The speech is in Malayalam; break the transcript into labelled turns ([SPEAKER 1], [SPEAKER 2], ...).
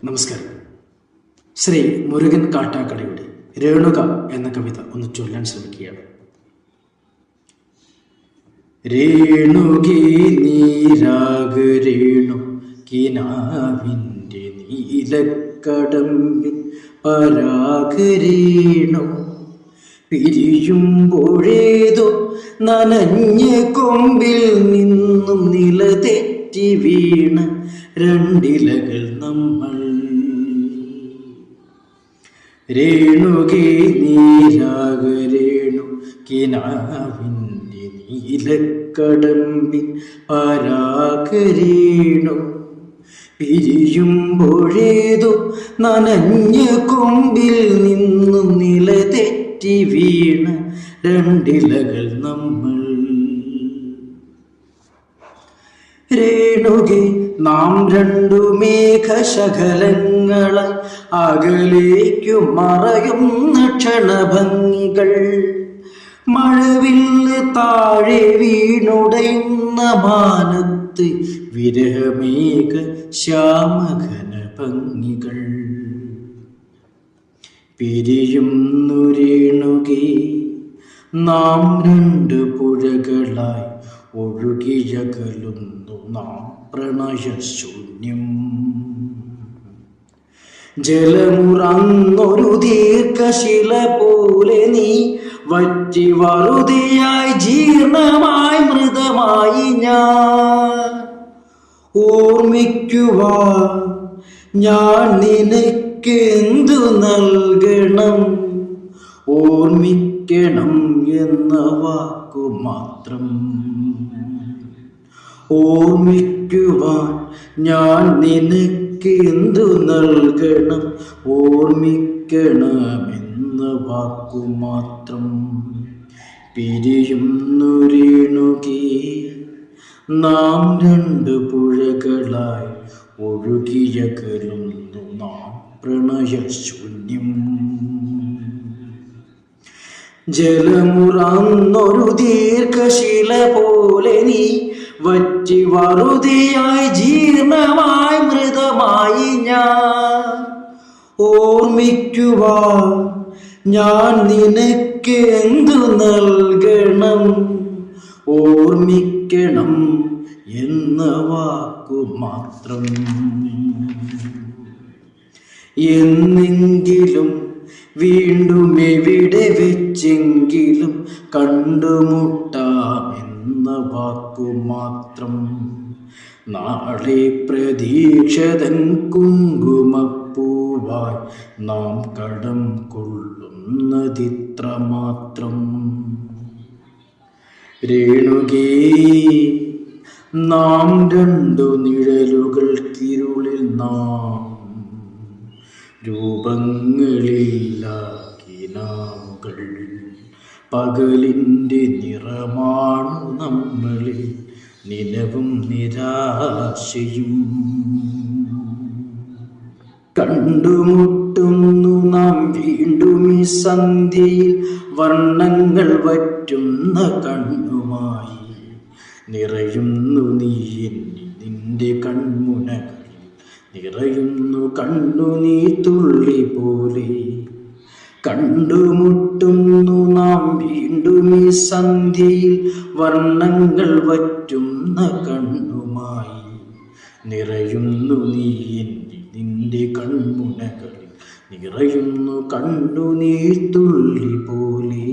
[SPEAKER 1] നമസ്കാരം. ശ്രീ മുരുകൻ കാട്ടാക്കടയുടെ രേണുക എന്ന കവിത ഒന്ന് ചൊല്ലാൻ ശ്രമിക്കുകയാണ്. രേണുകേ നീരാഗരേണു കിനാവിൻ്റെ നീലക്കടമ്പിൻ പരാഗരേണു പിരിയുമ്പോഴേതോ നനഞ്ഞ കൊമ്പിൽ നിന്നും നിലതെറ്റി വീണ രണ്ടിലകൾ നമ്മൾ. രേണുകേ നീരാഗരേണു കിനാവിൻ്റെ നീലക്കടമ്പിൻ പരാഗരേണു പിരിയുമ്പോഴേതോ നനഞ്ഞ കൊമ്പിൽ നിന്നും നിലതെറ്റി വീണ രണ്ടിലകൾ നമ്മൾ. രേണുകെ നാം രണ്ടു മേഘശകലങ്ങളായി അകലേക്കു മറയുന്ന ക്ഷണഭംഗികൾ. മഴവില്ല് താഴെ വീണുടയുന്ന മാനത്ത് വിരഹമേഘ ശ്യാമഘന ഭംഗികൾ. പിരിയുന്നു രേണുകേ നാം രണ്ട് പുഴകളായി ഒഴുകിയകലുന്നു നാം പ്രണയശൂന്യം. ജലമുറന്നൊരു ദീർഘശില പോലെ നീ വറ്റി വറുതിയായി ജീർണമായി മൃതമായി ഞാൻ. ഓർമ്മിക്കുവാൻ ഞാൻ നിനക്കെന്തു നൽകണം? ഓർമ്മിക്കണം എന്ന വാക്കു മാത്രം. ഓർമ്മിക്കുവാൻ ഞാൻ നിനക്കെന്തു നൽകണം? ഓർമ്മിക്കണമെന്ന വാക്കു മാത്രം. പിരിയുന്നു രേണുകേ നാം രണ്ട് പുഴകളായി ഒഴുകിയകലുന്നു നാം പ്രണയശൂന്യം. ജലമുറന്നൊരു ദീർഘശില പോലെ നീ വറ്റി വറുതിയായി ജീർണമായി മൃതമായി ഞാൻ. ഓർമ്മിക്കുവാൻ ഞാൻ നിനക്കെന്തു നൽകണം? ഓർമ്മിക്കണം എന്ന വാക്കു മാത്രം. എന്നെങ്കിലും വീണ്ടും എവിടെ വെച്ചെങ്കിലും കണ്ടുമുട്ടാമെന്ന വാക്കു മാത്രം. നാളെ പ്രതീക്ഷതൻ കുങ്കുമപ്പൂവായി നാം കടം കൊള്ളുന്നതിത്ര മാത്രം. രേണുകേ നാം രണ്ടു നിഴലുകൾക്കിരുളിൽ നാം രൂപങ്ങളില്ലാക്കിനാവുകൾ. പകലിൻ്റെ നിറമാണു നമ്മളിൽ നിലവും നിരാശയും. കണ്ടുമുട്ടുന്നു നാം വീണ്ടും ഈ സന്ധ്യയിൽ വർണ്ണങ്ങൾ വറ്റുന്ന കണ്ണുമായി. നിറയുന്നു നീ നിന്റെ കൺമുനകൾ, നിറയുന്നു കണ്ണുനീ തുള്ളി പോലെ. കണ്ടുമുട്ടുന്നു നാം വീണ്ടും ഈ സന്ധ്യയിൽ വർണ്ണങ്ങൾ വറ്റുന്ന കണ്ണുമായി. നിറയുന്നു നീ നിന്റെ കൺമുനകളിൽ, നിറയുന്നു കണ്ണുനീ തുള്ളി പോലെ.